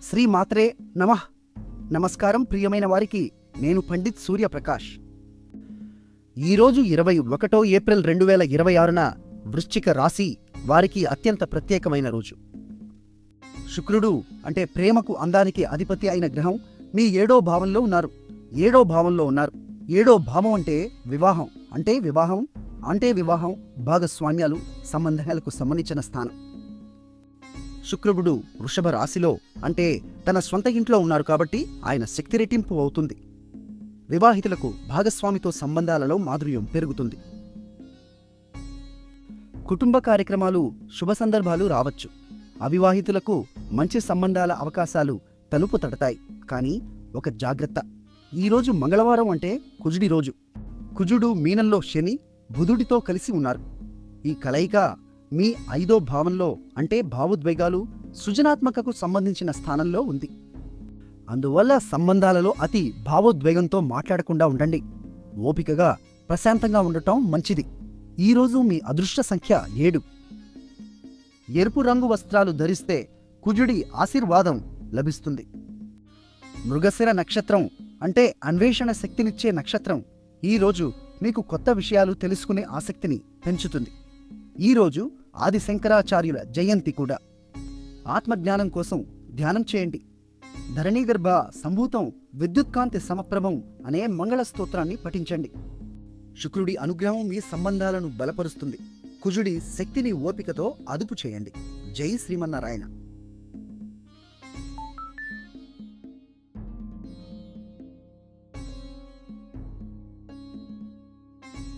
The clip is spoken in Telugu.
శ్రీ మాత్రే నమః. నమస్కారం ప్రియమైన వారికి, నేను పండిత్ సూర్యప్రకాష్. ఈరోజు 21 ఏప్రిల్ 2026న వృశ్చిక రాశి వారికి అత్యంత ప్రత్యేకమైన రోజు. శుక్రుడు అంటే ప్రేమకు అందానికి అధిపతి అయిన గ్రహం మీ 7వ భావంలో ఉన్నారు. 7వ భావంలో ఉన్నారు. 7వ భావం అంటే వివాహం, భాగస్వామ్యాలు, సంబంధాలకు సంబంధించిన స్థానం. శుక్రుడు వృషభ రాశిలో అంటే తన స్వంత ఇంట్లో ఉన్నారు కాబట్టి ఆయన శక్తి రెట్టింపు అవుతుంది. వివాహితులకు భాగస్వామితో సంబంధాలలో మాధుర్యం పెరుగుతుంది. కుటుంబ కార్యక్రమాలు, శుభ సందర్భాలు రావచ్చు. అవివాహితులకు మంచి సంబంధాల అవకాశాలు తలుపు తడతాయి. కానీ ఒక జాగ్రత్త, ఈరోజు మంగళవారం అంటే కుజుడి రోజు. కుజుడు మీనంలో శని, బుధుడితో కలిసి ఉన్నారు. ఈ కలయిక మీ 5వ భావంలో అంటే భావోద్వేగాలు, సృజనాత్మకకు సంబంధించిన స్థానంలో ఉంది. అందువల్ల సంబంధాలలో అతి భావోద్వేగంతో మాట్లాడకుండా ఉండండి. ఓపికగా, ప్రశాంతంగా ఉండటం మంచిది. ఈరోజు మీ అదృష్ట సంఖ్య 7. ఎరుపు రంగు వస్త్రాలు ధరిస్తే కుజుడి ఆశీర్వాదం లభిస్తుంది. మృగశిర నక్షత్రం అంటే అన్వేషణ శక్తినిచ్చే నక్షత్రం. ఈరోజు మీకు కొత్త విషయాలు తెలుసుకునే ఆసక్తిని పెంచుతుంది. ఈరోజు ఆది శంకరాచార్యుల జయంతి కూడా. ఆత్మజ్ఞానం కోసం ధ్యానం చేయండి. ధరణీగర్భ సంభూతం విద్యుత్కాంతి సమప్రభం అనే మంగళ స్తోత్రాన్ని పఠించండి. శుక్రుడి అనుగ్రహం మీ సంబంధాలను బలపరుస్తుంది. కుజుడి శక్తిని ఓపికతో అదుపు చేయండి. జై శ్రీమన్నారాయణ.